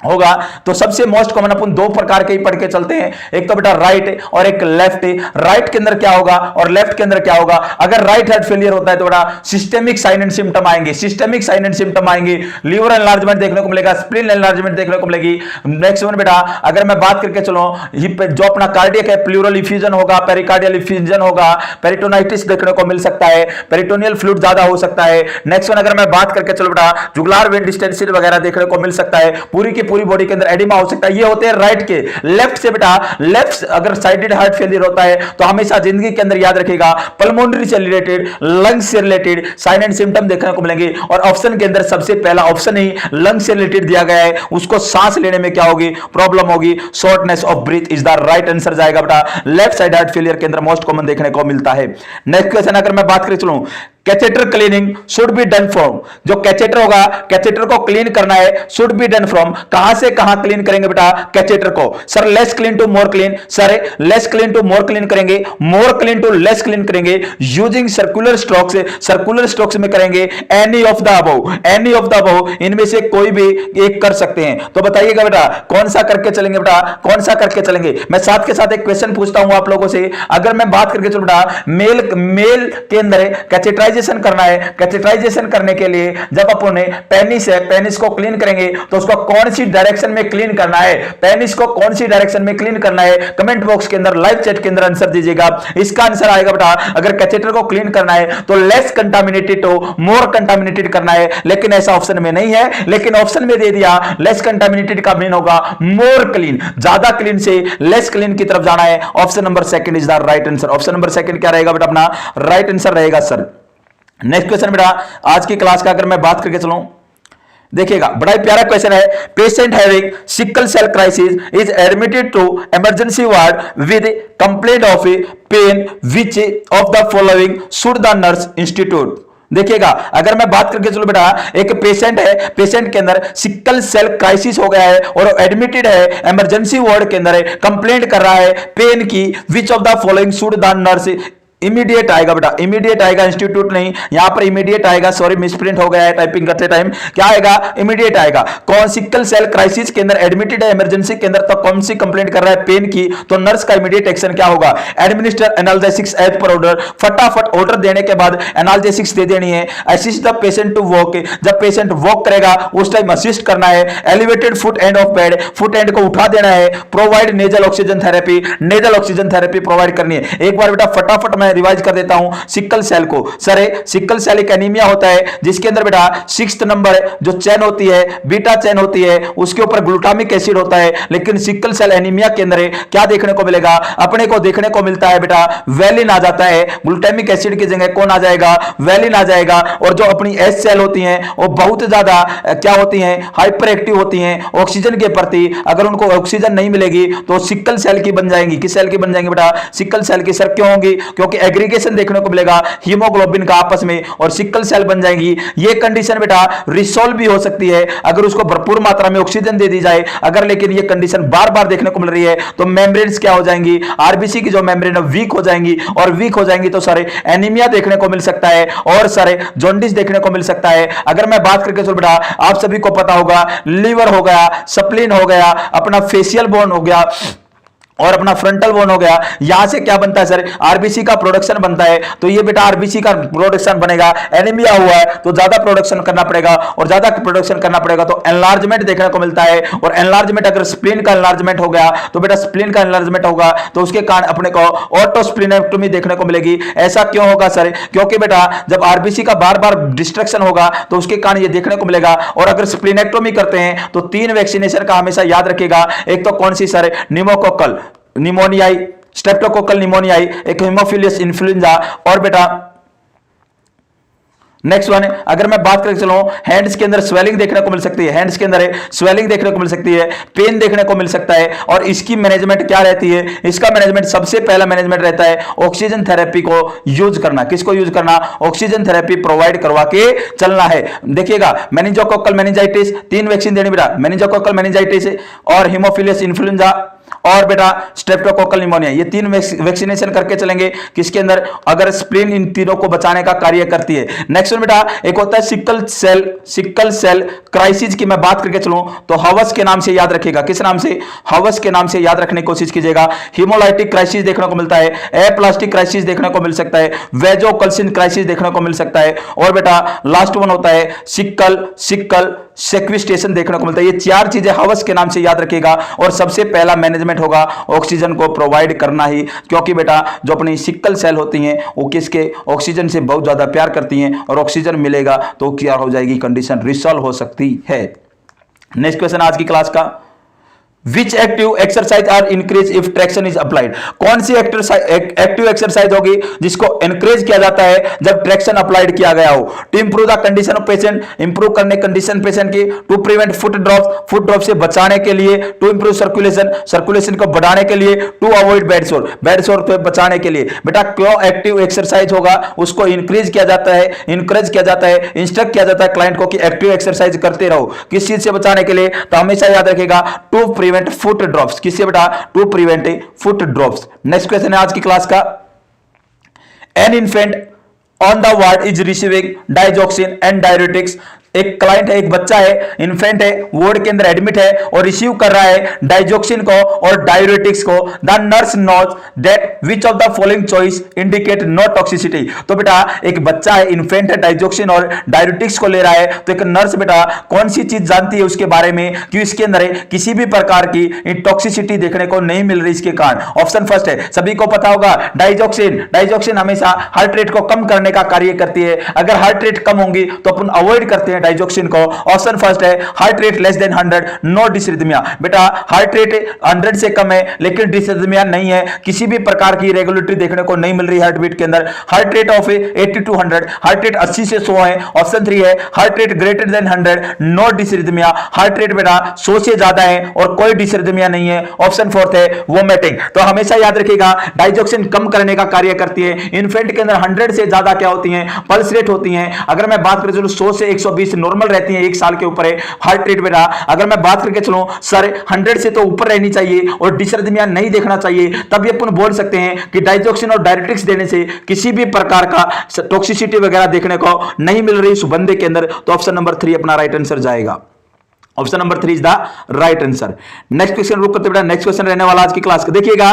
होगा तो सबसे मोस्ट कॉमन अपन 2 प्रकार के ही पढ़ के चलते हैं, एक तो बेटा राइट और एक लेफ्ट। राइट के अंदर क्या होगा और लेफ्ट के अंदर क्या होगा? अगर राइट हार्ट फेलियर होता है तो बेटा सिस्टेमिक साइन एंड सिम्टम आएंगे, सिस्टेमिक साइन एंड सिम्टम आएंगे, लीवर एनलार्जमेंट देखने को मिलेगा, स्प्लीन एनलार्जमेंट देखने को मिलेगी। नेक्स्ट वन बेटा अगर मैं बात करके चलो जो अपना कार्डियक है, प्लूरल इफ्यूजन होगा, पेरिकार्डियल इफ्यूजन होगा, पेरिटोनाइटिस देखने को मिल सकता है, पेरिटोनियल फ्लूइड ज्यादा हो सकता है। नेक्स्ट वन अगर मैं बात करके चलो बेटा जुगुलार वेन डिस्टेंसिल वगैरह देखने को मिल सकता है, पूरी बॉडी के अंदर एडिमा हो सकता है। ये होते हैं राइट के। लेफ्ट से बेटा लेफ्ट अगर साइडेड हार्ट फेलियर होता है तो हमेशा जिंदगी के अंदर याद रखिएगा पल्मोनरी से रिलेटेड, लंग्स से रिलेटेड साइन एंड सिम्टम देखने को मिलेंगे। और ऑप्शन के अंदर सबसे पहला ऑप्शन ही लंग्स से रिलेटेड दिया गया है, उसको सांस लेने में क्या होगी, प्रॉब्लम होगी, shortness of breath is the right answer जाएगा बेटा, लेफ्ट साइड हार्ट फेलियर के अंदर मोस्ट कॉमन देखने को मिलता है। नेक्स्ट क्वेश्चन अगर मैं बात करें चलूं, catheter cleaning should be done from, जो कैथेटर होगा कैथेटर को क्लीन करना है, शुड बी डन फ्रॉम, कहां से कहां क्लीन करेंगे बेटा कैथेटर को? Sir less clean to more clean, sir less clean to more clean करेंगे, more clean to less clean करेंगे, यूजिंग सर्कुलर स्ट्रोक्स में करेंगे, एनी ऑफ द अबव, इनमें से कोई भी एक कर सकते हैं। तो बताइएगा बेटा कौन सा करके चलेंगे बेटा, कौन सा करके चलेंगे? मैं साथ के साथ एक क्वेश्चन पूछता हूं आप लोगों से, अगर मैं बात करके चलो बेटा मेल के अंदर कैथेटराइजेशन करना है, कैथेटराइजेशन करने के लिए जब अपन पेनिस को क्लीन करेंगे तो उसको कौन सी डायरेक्शन में क्लीन करना है, पेनिस को कौन सी डायरेक्शन में क्लीन करना है? कमेंट बॉक्स के अंदर लाइव चैट के अंदर आंसर दीजिएगा। इसका आंसर आएगा बेटा अगर कैथेटर को क्लीन करना है तो less contaminated to more contaminated करना है, लेकिन ऐसा ऑप्शन में नहीं है, लेकिन ऑप्शन में दे दिया लेस कंटामिनेटेड का मीन होगा मोर क्लीन, ज्यादा क्लीन से लेस क्लीन की तरफ जाना है। Option number 2 is the right answer. Option number 2 क्या रहेगा बेटा अपना राइट आंसर रहेगा सर। नेक्स्ट क्वेश्चन बेटा आज की क्लास का अगर मैं बात करके चलूं, देखिएगा, बड़ा ही प्यारा क्वेश्चन है। Patient having sickle cell crisis is admitted to emergency ward with complaint of pain which of the following should the nurse institute. देखिएगा, अगर मैं बात करके चलो बेटा, एक पेशेंट है, पेशेंट के अंदर सिकल सेल क्राइसिस हो गया है और एडमिटेड है, इमरजेंसी वार्ड के अंदर है, कंप्लेंट कर रहा है पेन की, विच of the following should the nurse, immediate आएगा बेटा, इमीडिएट आएगा, इंस्टीट्यूट नहीं, यहां पर इमीडिएट आएगा, सॉरी मिसप्रिंट हो गया है टाइपिंग करते टाइम, क्या आएगा, इमीडिएट आएगा। कौन सिकल सेल क्राइसिस के अंदर एडमिटेड है इमरजेंसी के अंदर, तो कौन सी कंप्लेंट कर रहा है, पेन की, तो नर्स का इमीडिएट एक्शन क्या होगा, administer analgesics as per order, फटाफट ऑर्डर देने के बाद एनाल्जेसिक्स दे देनी है। Assist the patient to walk, जब पेशेंट वॉक करेगा उस टाइम असिस्ट करना है। Elevated foot end of bed, foot end को उठा देना है। Provide nasal oxygen therapy, nasal oxygen therapy provide करनी है। एक बार बेटा फटाफट मैं रिवाइज कर देता हूं सिकल सेल को। सर सिकल सेल एक एनीमिया होता है जिसके अंदर बेटा 6th नंबर जो चेन होती है, बीटा चेन होती है, उसके ऊपर ग्लूटामिक एसिड होता है। लेकिन सिकल सेल एनीमिया के अंदर क्या देखने को मिलेगा, अपने को देखने को मिलता है बेटा वेलिन आ जाता है, ग्लूटामिक एसिड की जगह कौन आ जाएगा, वेलिन आ जाएगा। और जो अपनी एस सेल होती हैं वो बहुत ज्यादा क्या होती हैं, हाइपर एक्टिव होती हैं ऑक्सीजन के प्रति। अगर उनको ऑक्सीजन नहीं मिलेगी तो सिकल सेल की बन जाएंगी। किस सेल की बन जाएंगी बेटा, सिकल सेल की। सर क्यों होंगी, क्योंकि एग्रीगेशन देखने को मिलेगा हीमोग्लोबिन का आपस में और सिकल सेल बन जाएंगी। ये कंडीशन बेटा रिसॉल्व भी हो सकती है अगर उसको भरपूर मात्रा में ऑक्सीजन दे दी जाए। अगर लेकिन ये कंडीशन बार बार देखने को मिल रही है तो मेम्ब्रेन्स क्या हो जाएंगी, आरबीसी की जो मेम्ब्रेन है वीक हो जाएंगी, और वीक हो जाएंगी तो सारे एनीमिया देखने को मिल सकता है और सारे जॉन्डिस देखने को मिल सकता है। अगर मैं बात करके चलो बेटा, आप सभी को पता होगा लीवर हो गया, स्प्लीन हो गया, अपना फेशियल बोन हो गया और अपना फ्रंटल बोन हो गया। यहां से क्या बनता है सर, आरबीसी का प्रोडक्शन बनता है। तो ये बेटा आरबीसी का प्रोडक्शन बनेगा, एनीमिया हुआ है तो ज्यादा प्रोडक्शन करना पड़ेगा, और ज्यादा प्रोडक्शन करना पड़ेगा तो एनलार्जमेंट देखने को मिलता है। और एनलार्जमेंट, अगर स्प्लीन का एनलार्जमेंट हो गया तो बेटा स्प्लीन का एनलार्जमेंट होगा तो उसके कारण अपने को ऑटोस्प्लीनेक्टोमी देखने को मिलेगी। ऐसा क्यों होगा सर, क्योंकि बेटा जब आरबीसी का बार बार डिस्ट्रक्शन होगा तो उसके कारण ये देखने को मिलेगा। और अगर स्प्लीनेक्टोमी करते हैं तो 3 वैक्सीनेशन का हमेशा याद रखिएगा। एक तो कौन सी sir, pneumococcal pneumonia, streptococcal pneumonia, एक हिमोफिलियस इन्फ्लुएंजा, और बेटा नेक्स्ट वन है, अगर मैं बात करके चलूं हैंड्स के अंदर स्वेलिंग देखने को मिल सकती है, हैंड्स के अंदर स्वेलिंग देखने को मिल सकती है, पेन देखने को मिल सकता है। और इसकी मैनेजमेंट क्या रहती है, इसका मैनेजमेंट सबसे पहला मैनेजमेंट रहता है ऑक्सीजन थेरेपी को यूज करना। किसको यूज करना, ऑक्सीजन थेरेपी प्रोवाइड करवा के चलना है। देखिएगा मेनिंजोकोकल मेनिंजाइटिस 3 वैक्सीन देनी बेटा, मेनिंजोकोकल मेनिंजाइटिस और हिमोफिलियस इन्फ्लुएंजा और बेटा स्ट्रेप्टोकोकल निमोनिया, ये 3 वैक्सीनेशन करके चलेंगे। किसके अंदर, अगर स्प्लीन इन तीनों को बचाने का कार्य करती है। नेक्स्ट बेटा एक होता है सिकल सेल क्राइसिस की मैं बात करके चलूं तो हवस के नाम से याद रखिएगा। किस नाम से, हवस के नाम से याद रखने की कोशिश कीजिएगा। हीमोलाइटिक क्राइसिस देखने को मिलता है, एप्लास्टिक क्राइसिस देखने को मिल सकता है, वेजोकल्सिन क्राइसिस देखने को मिल सकता है, और बेटा लास्ट वन होता है सिकल सेक्विस्टेशन देखने को मिलता है। ये 4 चीजें हवस के नाम से याद रखिएगा। और सबसे पहला मैनेजमेंट होगा ऑक्सीजन को प्रोवाइड करना ही, क्योंकि बेटा जो अपनी सिकल सेल होती हैं वो किसके, ऑक्सीजन से बहुत ज्यादा प्यार करती हैं, और ऑक्सीजन मिलेगा तो क्या हो जाएगी, कंडीशन रिसॉल्व हो सकती है। नेक्स्ट क्वेश्चन आज की क्लास का, Which active exercise are increased if traction is applied? कौन सी एक्टिव एक्सरसाइज होगी जिसको एनकरेज किया जाता है जब ट्रैक्शन अप्लाइड किया गया हो। To improve the condition of patient, improve करने कंडीशन पेशेंट की। टू प्रिवेंट फुट ड्रॉप से बचाने के लिए। टू इंप्रूव सर्कुलेशन को बढ़ाने के लिए। टू अवॉइड बेड सोर पे बचाने के लिए। बेटा क्यों एक्टिव एक्सरसाइज होगा उसको इंक्रीज किया जाता है, इंकरेज किया जाता है, इंस्ट्रक्ट किया जाता है क्लाइंट को कि एक्टिव एक्सरसाइज करते रहो। किस चीज से बचाने के लिए, तो हमेशा याद रखेगा टू प्रिवेंट फुट ड्रॉप्स। किससे बेटा, to prevent foot drops. Next question है आज की क्लास का, an infant on the ward is receiving digoxin and diuretics. एक क्लाइंट है, एक बच्चा है, इन्फेंट है, वार्ड के अंदर एडमिट है और रिसीव कर रहा है डाइजॉक्सिन को और डायरेटिक्स को। The nurse knows that which of the following choice indicate no toxicity. तो बेटा एक बच्चा है, इन्फेंट है, डाइजॉक्सिन और डायरेटिक्स को ले रहा है, तो एक नर्स बेटा कौन सी चीज जानती है उसके बारे में कि इसके अंदर किसी भी प्रकार की टॉक्सिसिटी देखने को नहीं मिल रही इसके कारण। ऑप्शन फर्स्ट है, सभी को पता होगा डाइजॉक्सिन हमेशा हार्ट रेट को कम करने का कार्य करती है। अगर हार्ट रेट कम होंगी तो अपन अवॉइड करते हैं डाइजोक्सिन को? ऑप्शन फर्स्ट है heart rate less than 100, no dysrhythmia. बेटा हार्ट रेट 100 से कम है लेकिन डिसरिथमिया नहीं है, किसी भी प्रकार की रेगुलेटरी देखने को नहीं मिल रही हार्ट बीट के अंदर। Heart rate of 80 to 100, heart rate 80 से 100 है। ऑप्शन 3 है heart rate greater than 100, no dysrhythmia. Heart rate बेटा 100 से ज्यादा है और कोई डिसरिथमिया नहीं है। ऑप्शन 4 है वोमिटिंग। तो हमेशा याद रखिएगा डाइजोक्सिन कम करने का कार्य करती है। इन्फेंट के अंदर 100 से ज्यादा क्या होती है? पल्स रेट होती है। अगर मैं बात करें चलो 100 से 120 नॉर्मल रहती है, 1 साल के ऊपर है हार्ट रेट बेटा। अगर मैं बात करके चलूं सर 100 से तो ऊपर रहनी चाहिए और डिसरिथमिया नहीं देखना चाहिए, तब ये अपन बोल सकते हैं कि डाइजोक्सिन और डायरेटिक्स देने से किसी भी प्रकार का टॉक्सिसिटी वगैरह देखने को नहीं मिल रही इस बंदे के अंदर। तो ऑप्शन नंबर 3 अपना राइट आंसर जाएगा। Option number 3 is the right answer. Next question रुक करते बेटा, नेक्स्ट क्वेश्चन रहने वाला आज की क्लास का। देखिएगा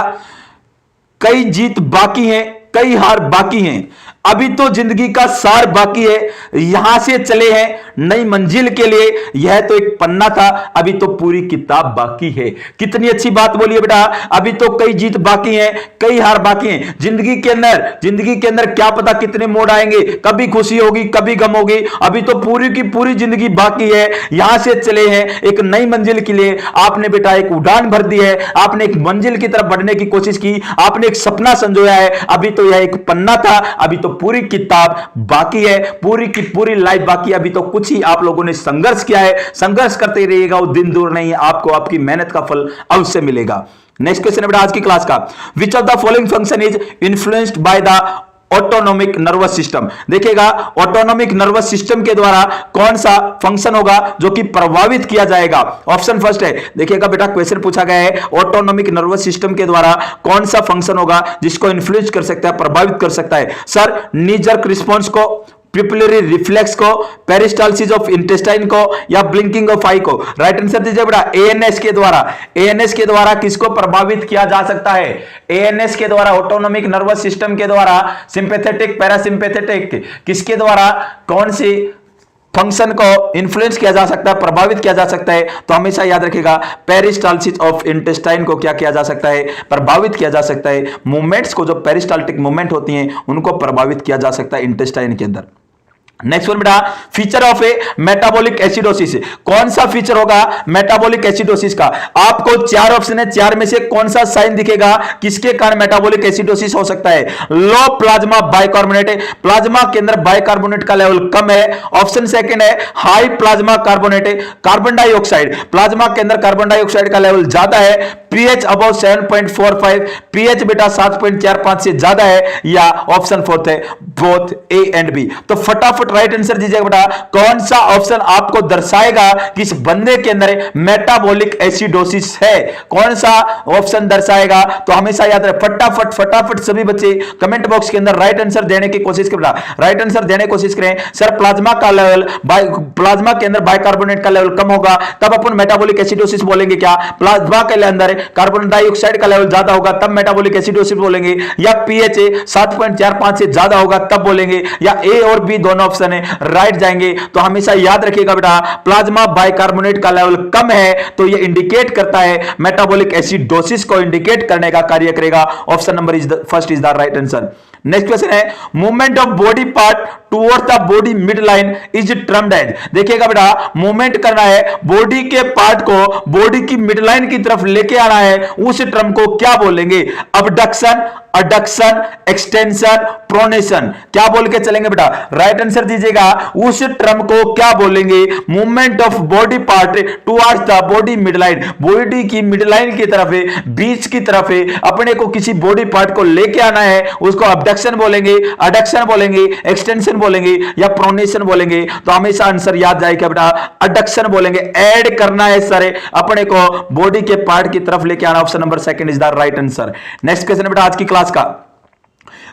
कई जीत बाकी हैं, कई हार बाकी हैं, अभी तो जिंदगी का सार बाकी है, यहां से चले हैं नई मंजिल के लिए, यह तो एक पन्ना था, अभी तो पूरी किताब बाकी है। कितनी अच्छी बात बोली है बेटा, अभी तो कई जीत बाकी हैं, कई हार बाकी हैं। जिंदगी के अंदर क्या पता कितने मोड़ आएंगे, कभी खुशी होगी कभी गम होगी, अभी तो पूरी की पूरी जिंदगी बाकी है, यहां से चले हैं एक नई मंजिल के लिए। आपने बेटा एक उड़ान भर दी है, आपने एक मंजिल की तरफ बढ़ने की कोशिश की, आपने एक सपना संजोया है। अभी तो यह एक पन्ना था, अभी तो पूरी किताब बाकी है, पूरी की पूरी लाइफ बाकी है। अभी तो कुछ ही आप लोगों ने संघर्ष किया है, संघर्ष करते रहिएगा, वो दिन दूर नहीं है, आपको आपकी मेहनत का फल अवश्य मिलेगा। नेक्स्ट क्वेश्चन है बेटा आज की क्लास का, विच of the following function is influenced by the autonomic nervous system. देखिएगा ऑटोनोमिक नर्वस सिस्टम के द्वारा कौन सा फंक्शन होगा जो कि प्रभावित किया जाएगा? ऑप्शन फर्स्ट है, देखिएगा बेटा क्वेश्चन पूछा गया है ऑटोनोमिक नर्वस सिस्टम के द्वारा कौन सा फंक्शन होगा जिसको इन्फ्लुएंस कर सकता है, प्रभावित कर सकता है। सर नी जर्क रिस्पॉन्स को, पिपुलरी रिफ्लेक्स को, पेरिस्टाल्सिस ऑफ इंटेस्टाइन को, या ब्लिंकिंग ऑफ आई को? राइट आंसर दीजिए बेटा एएनएस के द्वारा। एएनएस के द्वारा किसको प्रभावित किया जा सकता है? एएनएस के द्वारा, ऑटोनोमिक नर्वस सिस्टम के द्वारा, सिंपैथेटिक पैरासिम्पैथेटिक, किसके द्वारा कौन सी फंक्शन को इन्फ्लुएंस किया जा सकता है, प्रभावित किया जा सकता है? तो हमेशा याद रखिएगा पेरिस्टाल्सिस ऑफ इंटेस्टाइन को क्या किया जा सकता है, प्रभावित किया जा सकता है। मूवमेंट्स को, जो पेरिस्टाल्टिक मूवमेंट होती हैं उनको प्रभावित किया जा सकता है इंटेस्टाइन के अंदर। नेक्स्ट वन बेटा, feature of A metabolic acidosis. कौन सा फीचर होगा मेटाबॉलिक एसिडोसिस का? आपको 4 ऑप्शन है, 4 में से कौन सा साइन दिखेगा किसके कारण मेटाबॉलिक एसिडोसिस हो सकता है? लो प्लाज्मा बाइकार्बोनेट, प्लाज्मा के अंदर बाइकार्बोनेट का लेवल कम है। ऑप्शन सेकंड है high plasma carbonate, carbon dioxide, plasma के अंदर कार्बन डाइऑक्साइड का लेवल ज्यादा है, पीएच अबव 7.45, पीएच बेटा 7.45 से ज्यादा है, या ऑप्शन फोर्थ है बोथ ए एंड बी। तो फटाफट राइट आंसर दीजिएगा बेटा, कौन सा ऑप्शन आपको दर्शाएगा कि इस बंदे के अंदर मेटाबॉलिक एसिडोसिस है? कौन सा ऑप्शन दर्शाएगा? तो हमेशा याद रहे, फटाफट फटाफट सभी बच्चे कमेंट बॉक्स के अंदर राइट आंसर देने की कोशिश करें, राइट आंसर देने की कोशिश करें। सर प्लाज्मा का लेवल, प्लाज्मा के अंदर बाइकार्बोनेट का लेवल कम होगा तब अपन मेटाबॉलिक एसिडोसिस बोलेंगे क्या? प्लाज्मा के अंदर कार्बन डाइऑक्साइड का लेवल ज्यादा होगा तब मेटाबॉलिक एसिडोसिस बोलेंगे, या पीएच 7.45 से ज्यादा होगा तब बोलेंगे, या ए और बी दोनों ऑप्शन है राइट जाएंगे? तो हमेशा याद रखिएगा बेटा प्लाज्मा बाइकार्बोनेट का लेवल कम है तो ये इंडिकेट करता है मेटाबॉलिक एसिडोसिस को इंडिकेट करने का कार्य करेगा। Option number is the first is the right answer. Next question है movement of body part towards the body mid line is termed as. देखिएगा बेटा मूवमेंट करना है, बॉडी के पार्ट को बॉडी की मिड लाइन की तरफ लेके आना है, उस टर्म को क्या बोलेंगे? अबडक्शन, अडक्शन, एक्सटेंशन, प्रोनेशन, क्या बोल के चलेंगे बेटा? राइट आंसर दीजिएगा उस टर्म को क्या बोलेंगे? Movement of body part towards the body mid line, body की मिड लाइन की तरफ है, बीच की तरफ है, अपने को किसी बॉडी पार्ट को लेके आना है, उसको अबडक्शन बोलेंगे, अडक्शन बोलेंगे, एक्सटेंशन बोलेंगे, या प्रोनेशन बोलेंगे? तो हमेशा आंसर याद जाएगा बेटा अडक्शन बोलेंगे। ऐड करना है सर, अपने को बॉडी के पार्ट की तरफ लेके आना। Option number second is the right answer. Next question बेटा आज की क्लास का,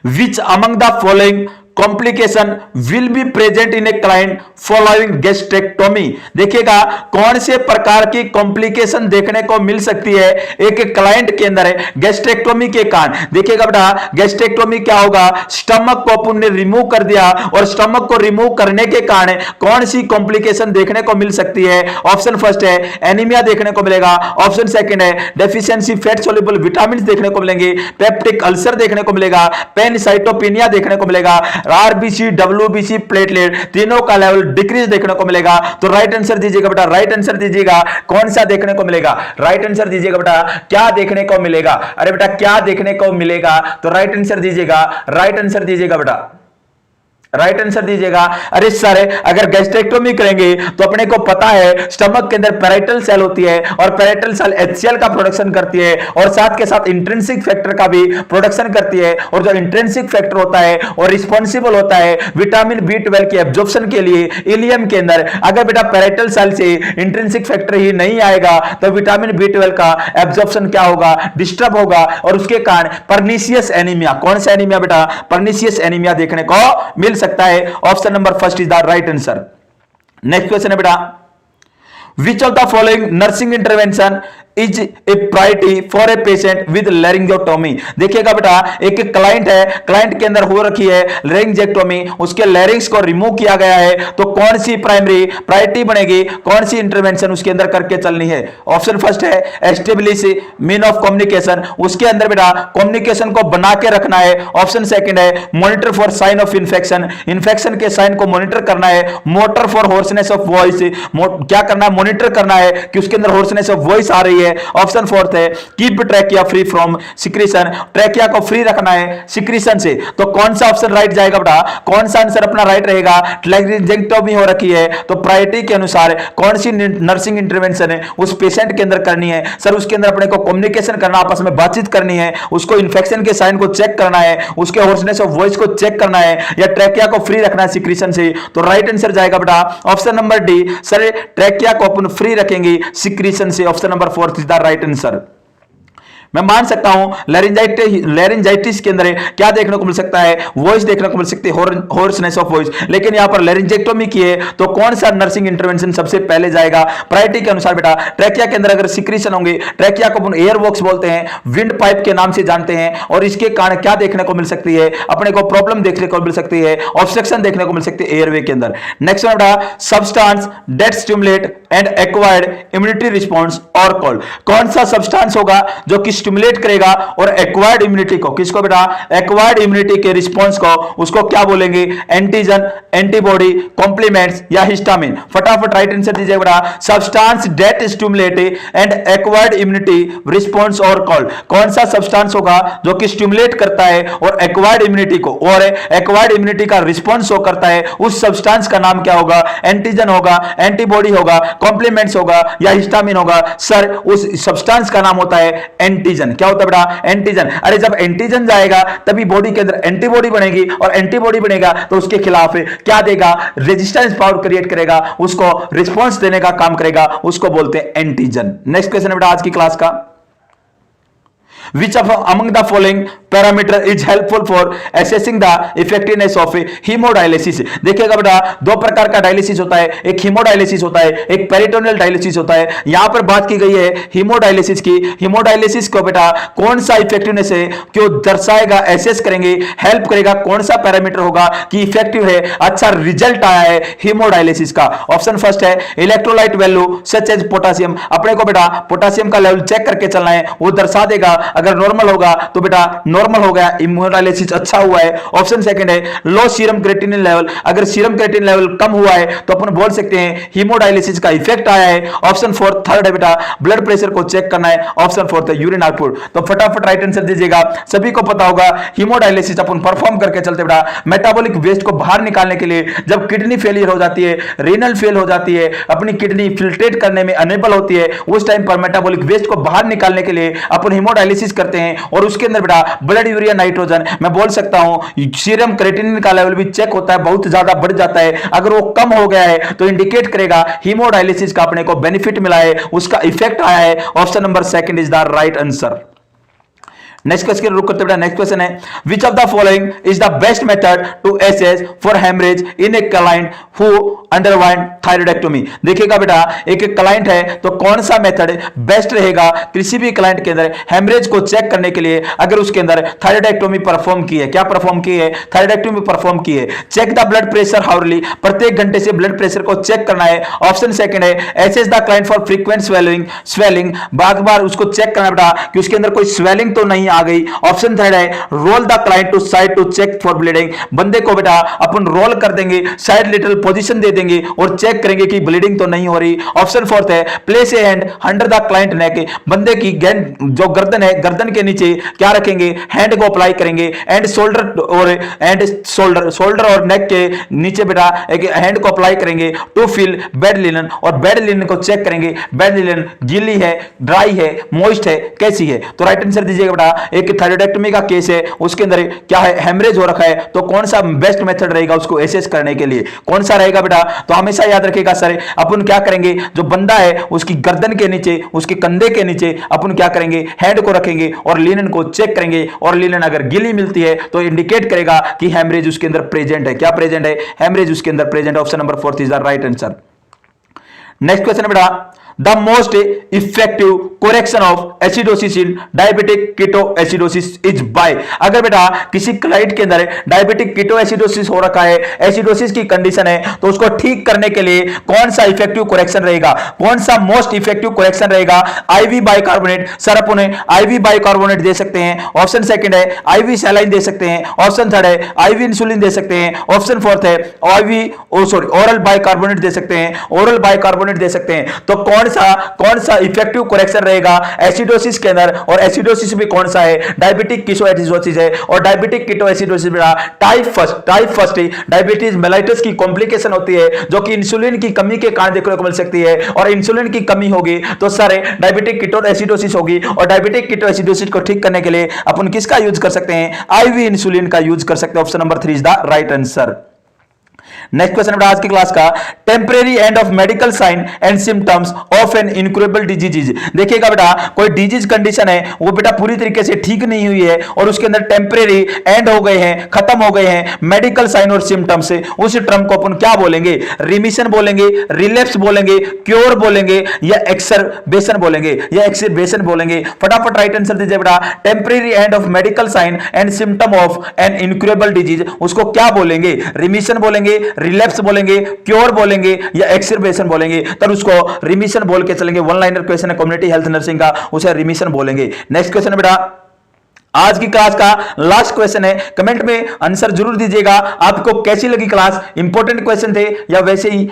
which among the following complication will be present in a client following gastrectomy? देखिएगा कौन से प्रकार की कॉम्प्लिकेशन देखने को मिल सकती है एक क्लाइंट के अंदर है गैस्ट्रेक्टोमी के कारण। देखिएगा बेटा गैस्ट्रेक्टोमी क्या होगा? स्टमक को अपन ने रिमूव कर दिया और स्टमक को रिमूव करने के कारण कौन सी कॉम्प्लिकेशन देखने को मिल सकती है? ऑप्शन फर्स्ट है एनीमिया देखने को मिलेगा, ऑप्शन सेकंड है डेफिशिएंसी फैट सोल्यूबल विटामिन देखने को मिलेंगे, पेप्टिक अल्सर देखने को मिलेगा, पेनसाइटोपिनिया देखने को मिलेगा, आरबीसी, डब्ल्यूबीसी, प्लेटलेट तीनों का लेवल डिक्रीज देखने को मिलेगा। तो राइट आंसर दीजिएगा बेटा, राइट आंसर दीजिएगा, कौन सा देखने को मिलेगा? राइट आंसर दीजिएगा बेटा, क्या देखने को मिलेगा? अरे बेटा क्या देखने को मिलेगा? तो राइट आंसर दीजिएगा, राइट आंसर दीजिएगा बेटा, राइट आंसर दीजिएगा। अरे सर अगर गैस्ट्रेक्टोमी करेंगे तो अपने को पता है स्टमक के अंदर पैराइटल सेल होती है और पैराइटल सेल HCl का प्रोडक्शन करती है और साथ के साथ इंट्रिंसिक फैक्टर का भी प्रोडक्शन करती है। और जो इंट्रिंसिक फैक्टर होता है और रिस्पॉन्सिबल होता है विटामिन B12 की एब्जॉर्प्शन के लिए इलियम के अंदर, अगर बेटा पैराइटल सेल से इंट्रिंसिक फैक्टर ही नहीं आएगा तो विटामिन B12 का एब्जॉर्प्शन क्या होगा? डिस्टर्ब होगा और उसके कारण पर्नीशियस एनीमिया, कौन सा एनीमिया बेटा? पर्नीशियस एनीमिया देखने को मिल सकता है। Option number first is the right answer. Next question है बेटा, which of the following nursing intervention is a priority for a patient with laryngotomy? देखिएगा बेटा एक क्लाइंट है, क्लाइंट के अंदर हो रखी है लैरिंजियोटोमी, उसके लैरिंग्स को रिमूव किया गया है, तो कौन सी प्रायोरिटी बनेगी? कौन सी इंटरवेंशन उसके अंदर करके चलनी है? ऑप्शन फर्स्ट है एस्टेब्लिश मीन ऑफ कम्युनिकेशन, उसके अंदर बेटा कम्युनिकेशन को बना के रखना है। ऑप्शन सेकंड है monitor for sign of infection, infection के साइन को मॉनिटर करना है। Motor for hoarseness of voice, क्या करना है? मॉनिटर करना है कि उसके अंदर होर्सनेस ऑफ वॉइस आ रही है। ऑप्शन फोर्थ है keep trachea free from secretion, trachea को फ्री रखना है सिक्रीशन से। तो कौन सा ऑप्शन राइट जाएगा बेटा? कौन सा आंसर अपना राइट रहेगा? लैरिंजियोटोमी हो रखी है तो प्रायोरिटी के अनुसार कौन सी नर्सिंग इंटरवेंशन है उस पेशेंट के अंदर करनी है? सर उसके अंदर अपने को कम्युनिकेशन करना, आपस में बातचीत करनी है, उसको इन्फेक्शन के साइन को चेक करना है, उसके होर्सनेस ऑफ वॉइस को चेक करना है, या ट्रैकिया को फ्री रखना है सिक्रीशन से। तो राइट आंसर जाएगा बेटा option number D, sir trachea को अपन फ्री रखेंगे सिक्रीशन से। Option number fourth is the right answer. मैं मान सकता हूं लैरिंजाइटिस के अंदर क्या देखने को मिल सकता है? वॉइस देखने को मिल सकती है, होर्सनेस ऑफ वॉइस। लेकिन यहां पर लैरिंजेक्टोमी की है तो कौन सा नर्सिंग इंटरवेंशन सबसे पहले जाएगा? प्रायोरिटी के अनुसार बेटा ट्रैकिया के अंदर अगर सिक्रीशन होंगे, ट्रैकिया को अपन एयर वॉक्स बोलते हैं, विंड पाइप के नाम से जानते हैं, और इसके कारण क्या देखने को मिल सकती है? अपने को प्रॉब्लम देखने को मिल सकती है, ऑब्स्ट्रक्शन देखने को मिल सकती है एयरवे के अंदर। नेक्स्ट बेटा substance that stimulate and acquired immunity response और कॉल्ड, कौन सा सब्सटेंस होगा जो कि स्टिमुलेट करेगा और एक्वायर्ड इम्यूनिटी को, किसको बेटा? एक्वायर्ड इम्यूनिटी के रिस्पांस को, उसको क्या बोलेंगे? एंटीजन, एंटीबॉडी, कॉम्प्लीमेंट्स या हिस्टामिन? फटाफट राइट आंसर दीजिए बेटा, substance that stimulate and acquired immunity response और कॉल्ड, कौन सा सब्सटेंस होगा जो कि स्टिमुलेट करता है और एक्वायर्ड इम्यूनिटी को और एक्वायर्ड इम्यूनिटी का रिस्पांस शो करता है? उस सब्सटेंस का नाम क्या होगा? एंटीजन होगा, एंटीबॉडी होगा, कॉम्प्लीमेंट्स होगा या हिस्टामिन होगा? सर उस सब्सटेंस का नाम होता है एंटीजन। क्या होता है बेटा? एंटीजन। अरे जब एंटीजन जाएगा तभी बॉडी के अंदर एंटीबॉडी बनेगी, और एंटीबॉडी बनेगा तो उसके खिलाफ क्या देगा? रेजिस्टेंस पावर क्रिएट करेगा, उसको रिस्पांस देने का काम करेगा, उसको बोलते हैं एंटीजन। नेक्स्ट क्वेश्चन है बेटा आज की क्लास का, which of among the following parameter is helpful for assessing the effectiveness of hemodialysis? देखिएगा बेटा दो प्रकार का डायलिसिस होता है, एक हीमोडायलिसिस होता है, एक पेरिटोनियल डायलिसिस होता है। यहां पर बात की गई है हीमोडायलिसिस की। हीमोडायलिसिस को बेटा कौन सा इफेक्टिवनेस है क्यों दर्शाएगा, एसेस करेंगे, हेल्प करेगा, कौन सा पैरामीटर होगा कि इफेक्टिव है, अच्छा रिजल्ट आया है हीमोडायलिसिस का? ऑप्शन फर्स्ट है electrolyte value such as potassium, अपने को बेटा पोटासियम का लेवल चेक करके चलना है, वो दर्शा देगा। अगर नॉर्मल होगा तो बेटा नॉर्मल हो गया, इम्यूनोडायलिसिस अच्छा हुआ है। ऑप्शन सेकंड है लो सीरम क्रिएटिनिन लेवल, अगर सीरम क्रिएटिनिन लेवल कम हुआ है तो अपन बोल सकते हैं हीमोडायलिसिस का इफेक्ट आया है। ऑप्शन फोर्थ थर्ड है बेटा ब्लड प्रेशर को चेक करना है। ऑप्शन फोर्थ है यूरिन आउटपुट। तो फटाफट राइट आंसर दीजिएगा। सभी को पता होगा हीमोडायलिसिस अपन परफॉर्म करके चलते बेटा मेटाबॉलिक वेस्ट को बाहर निकालने के लिए, जब किडनी फेलियर हो जाती है, रीनल फेल हो जाती है, अपनी किडनी फिल्ट्रेट करने में अनेबल होती है, उस टाइम पर मेटाबॉलिक वेस्ट को बाहर निकालने के लिए अपन हीमोडायलिसिस करते हैं। और उसके अंदर बेटा ब्लड यूरिया नाइट्रोजन, मैं बोल सकता हूं सीरम क्रिएटिनिन का लेवल भी चेक होता है, बहुत ज्यादा बढ़ जाता है। अगर वो कम हो गया है तो इंडिकेट करेगा हीमोडायलिसिस का अपने को बेनिफिट मिला है, उसका इफेक्ट आया है। Option number second is the right answer. Next question रुक करते बेटा, नेक्स्ट क्वेश्चन है which of the following is the best method to assess for haemorrhage in a client who underwent thyroidectomy? देखिएगा बेटा एक क्लाइंट है तो कौन सा मेथड बेस्ट रहेगा किसी भी क्लाइंट के अंदर हेमरेज को चेक करने के लिए, अगर उसके अंदर थायराइडेक्टोमी परफॉर्म की है? क्या परफॉर्म की है? थायराइडेक्टोमी परफॉर्म की है। Check the blood pressure hourly, प्रत्येक घंटे से ब्लड प्रेशर को चेक करना है। ऑप्शन सेकंड है assess the client for frequent swelling, बार बार उसको चेक करना बेटा कि उसके अंदर कोई स्वेलिंग तो नहीं आ गई। ऑप्शन थर्ड है roll the client to side to check for bleeding, बंदे को बेटा अपन रोल कर देंगे, साइड लिटिल पोजीशन दे देंगे और चेक करेंगे कि ब्लीडिंग तो नहीं हो रही। ऑप्शन फोर्थ है place a hand under the client neck, बंदे की जो गर्दन है, गर्दन के नीचे क्या रखेंगे, हैंड को अप्लाई करेंगे एंड शोल्डर और नेक के नीचे बेटा एक हैंड को अप्लाई करेंगे टू फील बेड लिनन, और बेड लिनन को चेक करेंगे बेड लिनन गीली है, ड्राई है, मॉइस्ट है, कैसी है। तो राइट आंसर दीजिएगा बेटा। एक थायराइडेक्टोमी का केस है, उसके अंदर क्या है, हेमरेज हो रखा है, तो कौन सा बेस्ट मेथड रहेगा उसको एसेस करने के लिए, कौन सा रहेगा बेटा। तो हमेशा याद रखिएगा सर, अपन क्या करेंगे, जो बंदा है उसकी गर्दन के नीचे, उसके कंधे के नीचे अपन क्या करेंगे, हैंड को रखेंगे और लिनन को चेक करेंगे, और लिनन अगर गीली मिलती है तो इंडिकेट करेगा कि हेमरेज उसके अंदर प्रेजेंट है। क्या प्रेजेंट है, हेमरेज उसके अंदर present. Option number 4 is the right answer. Next question है बेटा, the most effective correction of acidosis in diabetic ketoacidosis is by, अगर बेटा किसी क्लाइंट के अंदर डायबिटिक कीटोएसिडोसिस हो रखा है, एसिडोसिस की कंडीशन है, तो उसको ठीक करने के लिए कौन सा इफेक्टिव करेक्शन रहेगा, कौन सा मोस्ट इफेक्टिव करेक्शन रहेगा। आईवी बाइकार्बोनेट, सर अपन आईवी बाइकार्बोनेट दे सकते हैं। ऑप्शन सेकंड है आईवी सैलाइन दे सकते हैं। ऑप्शन थर्ड है आईवी इंसुलिन दे सकते हैं। ऑप्शन फोर्थ है ओरल बाइकार्बोनेट दे सकते हैं, ओरल बाइकार्बोनेट दे सकते हैं। तो कौन सा इफेक्टिव करेक्शन रहेगा एसिडोसिस के अंदर, और एसिडोसिस भी कौन सा है, डायबिटिक कीटोएसिडोसिस है, और diabetic ketoacidosis type first diabetes mellitus की कॉम्प्लिकेशन होती है, जो कि इंसुलिन की कमी के कारण देखने को मिल सकती है, और इंसुलिन की कमी होगी तो सर डायबिटिक कीटोएसिडोसिस होगी। और डायबिटिक कीटोएसिडोसिस को ठीक करने के लिए अपन किसका यूज कर सकते हैं, आईवी इंसुलिन का यूज कर सकते हैं। Option number 3 is the right answer. Next question आज की क्लास का, temporary end of medical sign and symptoms of an incurable disease. देखिएगा बेटा, कोई डिजीज कंडीशन है वो बेटा पूरी तरीके से ठीक नहीं हुई है, और उसके अंदर टेम्परेरी एंड हो गए हैं, खत्म हो गए हैं मेडिकल साइन और सिम्टम्स से, उस टर्म को अपन क्या बोलेंगे, रिमिशन बोलेंगे, रिलैप्स बोलेंगे, क्योर बोलेंगे, या एक्सरबेशन बोलेंगे, या एक्सरबेशन बोलेंगे। फटाफट राइट आंसर दीजिए बेटा। Temporary end of medical sign and symptom of an incurable disease, उसको क्या बोलेंगे, रिमिशन बोलेंगे, रिलैप्स बोलेंगे, क्योर बोलेंगे, या एक्सरबेशन बोलेंगे। तब उसको रिमिशन बोल के चलेंगे। वन लाइनर क्वेश्चन है कम्युनिटी हेल्थ नर्सिंग का, उसे रिमिशन बोलेंगे। नेक्स्ट क्वेश्चन है बेटा, आज की क्लास का लास्ट क्वेश्चन है, कमेंट में आंसर जरूर दीजिएगा। आपको कैसी लगी क्लास, इंपॉर्टेंट क्वेश्चन थे या वैसे ही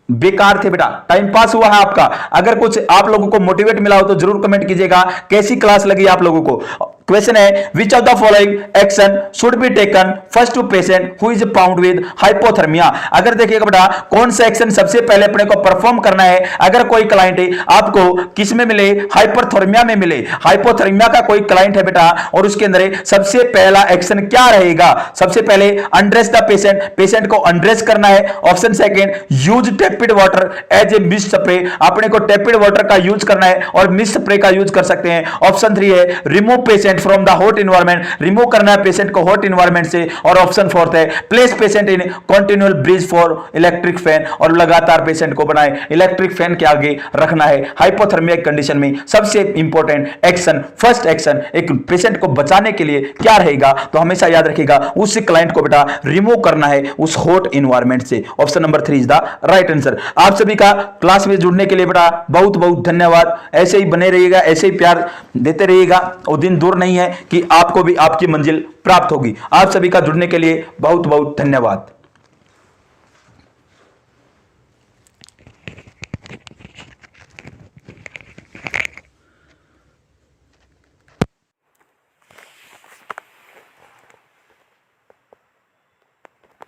बेकार थे बेटा, टाइम पास हुआ है आपका। अगर कुछ आप लोगों को मोटिवेट मिला हो तो जरूर कमेंट कीजिएगा कैसी क्लास लगी आप लोगों को। क्वेश्चन है, which of the following action should be taken first to patient who is found with hypothermia. अगर देखिएगा बेटा, कौन सा एक्शन सबसे पहले अपने को परफॉर्म करना है अगर कोई क्लाइंट आपको किस में मिले, हाइपरथर्मिया में मिले। हाइपोथर्मिया का कोई क्लाइंट है बेटा, और उसके अंदर सबसे पहला एक्शन क्या रहेगा, सबसे पहले अनड्रेस द पेशेंट, पेशेंट को अनड्रेस करना है। Option second, use tepid water as a mist spray, अपने को टेपिड वाटर का यूज करना है और मिस्ट स्प्रे का यूज कर सकते हैं। ऑप्शन 3 है, remove patient from the hot environment, remove करना है पेशेंट को हॉट एनवायरनमेंट से। और ऑप्शन 4 है, place patient in continual breeze for electric fan, और लगातार पेशेंट को बनाए इलेक्ट्रिक फैन के आगे रखना है। हाइपोथर्मिया कंडीशन में सबसे इंपॉर्टेंट एक्शन, फर्स्ट एक्शन एक पेशेंट को बचाने के लिए क्या रहेगा, तो हमेशा याद रखिएगा उस क्लाइंट को बेटा रिमूव करना है उस हॉट एनवायरनमेंट से। Option number 3 is the right answer. आप सभी का क्लास में जुड़ने के लिए बेटा बहुत बहुत धन्यवाद। ऐसे ही बने रहिएगा, ऐसे ही प्यार देते रहिएगा, और दिन दूर नहीं है कि आपको भी आपकी मंजिल प्राप्त होगी। आप सभी का जुड़ने के लिए बहुत बहुत धन्यवाद।